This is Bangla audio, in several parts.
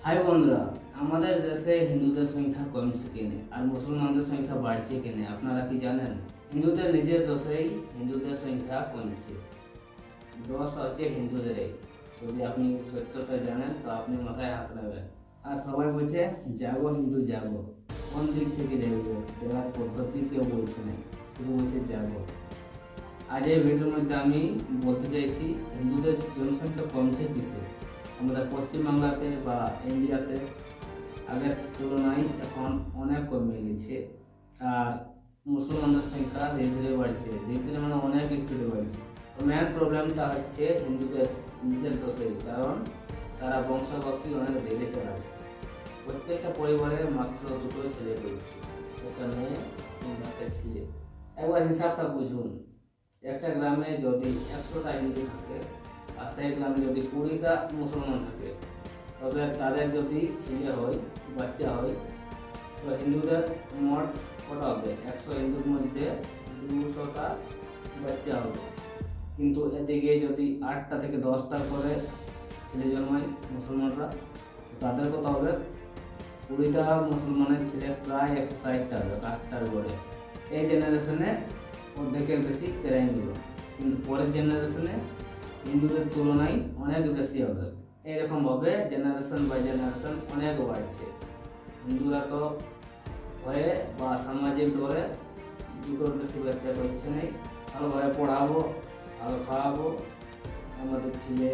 হাই বন্ধুরা, আমাদের দেশে হিন্দুদের সংখ্যা কমছে কেনে আর মুসলমানদের সংখ্যা বাড়ছে কেনে আপনারা কি জানেন? হিন্দুদের নিজের দোষেই হিন্দুদের সংখ্যা কমছে। দোষটা হচ্ছে হিন্দুদেরই। যদি আপনি সত্যটা জানেন তো আপনি মাথায় হাত নেবেন। আর সবাই বলছে জাগো হিন্দু জাগো, কোন দিক থেকে দেখবে? দেওয়ার পদ্ধতি কেউ বলছে না, শুধু বলছে জাগো। আজ এই ভিডিওর মধ্যে আমি বলতে চাইছি হিন্দুদের জনসংখ্যা কমছে কিসে। আমাদের পশ্চিমবাংলাতে বা ইন্ডিয়াতে আগের তুলনায় এখন অনেক কমে গেছে, আর মুসলমানদের সংখ্যা ধীরে ধীরে বাড়ছে, ধীরে ধীরে মানে অনেক স্পিডে বাড়ছে। তো মেন প্রবলেমটা হচ্ছে হিন্দুদের নিজের দোষেই, কারণ তারা বংশগতি অনেক বেড়ে চলেছে। প্রত্যেকটা পরিবারে মাত্র দুটো ছেলে রয়েছে, একটা মেয়ে একটা ছেলে। একবার হিসাবটা বুঝুন, একটা গ্রামে যদি 100টা হিন্দু থাকে আর সেই গ্রামে যদি 20টা মুসলমান থাকে, তবে তাদের যদি ছেলে হয়, বাচ্চা হয়, তো হিন্দুদের মোট কটা হবে? 100 হিন্দুর মধ্যে 200টা বাচ্চা হবে। কিন্তু এদিকে যদি 8টা থেকে 10টা করে ছেলে জন্মায় মুসলমানরা, তাদের কত হবে? 20টা মুসলমানের ছেলে প্রায় 160টা হবে 8টার গড়ে। এই জেনারেশনে অর্ধেকের বেশি পেরাই দিল, কিন্তু পরের জেনারেশনে হিন্দুদের তুলনায় অনেক বেশি হবে। এইরকম ভাবে জেনারেশন বাই জেনারেশন অনেক বাড়ছে। হিন্দুরা তো ভয়ে বা সামাজিক ডরে দুটোর বেশি বাচ্চা করছে নাই। ভালোভাবে পড়াবো, ভালো খাওয়াবো, আমাদের ছেলে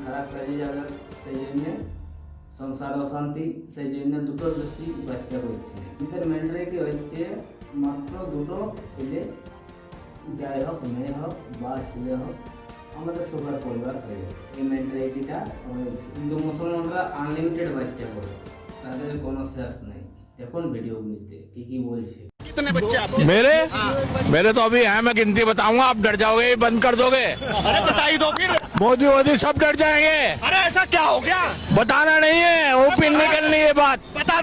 খারাপ কাজে যাবে, সেই জন্যে সংসার অশান্তি, সেই জন্য দুটোর বেশি বাচ্চা করছে না। এদের মেন্টালিটি হচ্ছে মাত্র দুটো ছেলে, যাই হোক মেয়ে হোক বা ছেলে হোক, আমাদের সবার পরিবার হয়ে যাবে। এই মেন্টালিটিটা কিন্তু মুসলমানরা আনলিমিটেড বাচ্চা করে, তাদের কোনো শেষ নেই। দেখুন ভিডিওগুলিতে কি বলছে। कितने बच्चे आपके? मेरे मेरे तो अभी है, मैं गिनती बताऊंगा, आप डर जाओगे, ये बंद कर दोगे। अरे बता ही दो फिर। मोदी वोदी सब डर जाएंगे। अरे ऐसा क्या हो गया? बताना नहीं है, वो पिन निकलनी है बात, बता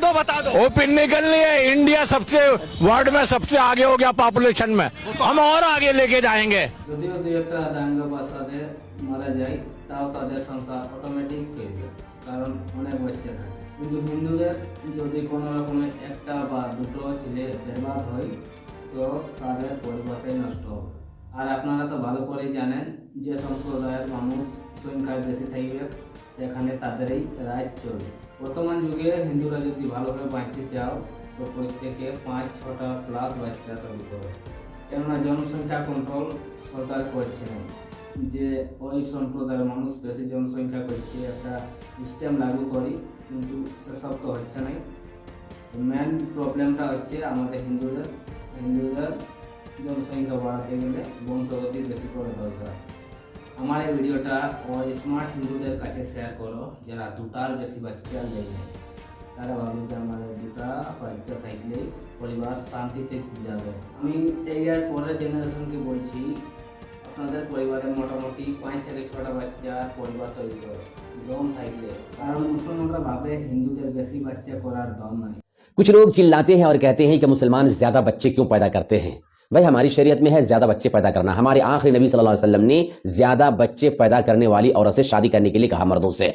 दो। वो पिन निकलनी है। इंडिया सबसे वर्ल्ड में सबसे आगे हो गया पॉपुलेशन में, हम और आगे लेके जाएंगे। যদিও দুই একটা দাঙ্গা বাসাতে মারা যায়, তাও তাদের সংসার অটোমেটিক চলবে, কারণ অনেক বাচ্চা থাকে। কিন্তু হিন্দুদের যদি কোনো রকমে একটা বা দুটো ছেলে বেরবাদ হয়, তো তাদের পরিবারটাই নষ্ট হবে। আর আপনারা তো ভালো করেই জানেন যে সম্প্রদায়ের মানুষ সংখ্যায় বেশি থাকবে, সেখানে তাদেরই রাজ চলবে। বর্তমান যুগে হিন্দুরা যদি ভালোভাবে বাঁচতে চাও, তো প্রত্যেকে 5-6টা প্লাস বাচ্চা তৈরি করো। কেননা জনসংখ্যা কন্ট্রোল সরকার করছে না, যে ওই সম্প্রদায়ের মানুষ বেশি জনসংখ্যা করছে, একটা সিস্টেম লাগু করি, কিন্তু সেসব তো হচ্ছে না। মেন প্রবলেমটা হচ্ছে আমাদের হিন্দুদের জনসংখ্যা বাড়াতে গেলে বংশগতি বেশি করে দরকার। আমার এই ভিডিওটা ওই স্মার্ট হিন্দুদের কাছে শেয়ার করো, যারা দুটার বেশি বাচ্চা নেই না। তারা ভাবে যে আমাদের দুটা বাচ্চা থাকলেই পরিবার শান্তিতে যাবে। আমি এই আর পরের জেনারেশনকে বলছি, আপনাদের পরিবারে মোটামুটি 5 থেকে 6টা বাচ্চা পরিবার তৈরি করো, দম থাকলে। কারণ মুসলমানরা ভাবে হিন্দুদের বেশি বাচ্চা করার দম নাই। कुछ लोग चिल्लाते हैं और कहते हैं कि मुसलमान ज्यादा बच्चे क्यों पैदा करते हैं। भाई हमारी शरीयत में है ज्यादा बच्चे पैदा करना। हमारे आखिरी नबी सल्लल्लाहु अलैहि वसल्लम ने ज्यादा बच्चे पैदा करने वाली औरत से शादी करने के लिए कहा मर्दों से।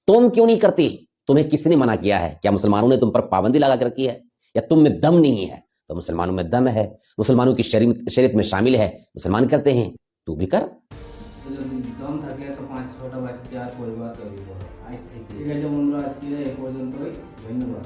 तुम क्यों नहीं करती? तुम्हें किसने मना किया है? क्या मुसलमानों ने तुम पर पाबंदी लगा कर रखी है, या तुम में दम नहीं है? तो मुसलमानों में दम है, मुसलमानों की शरीयत में शामिल है, मुसलमान करते हैं, तू भी कर। যদি দম থাকে তো 5-6টা বাচ্চা পরিবার তৈরি করো আজ থেকে। ঠিক আছে বন্ধুরা, আজকে এই পর্যন্তই। ধন্যবাদ।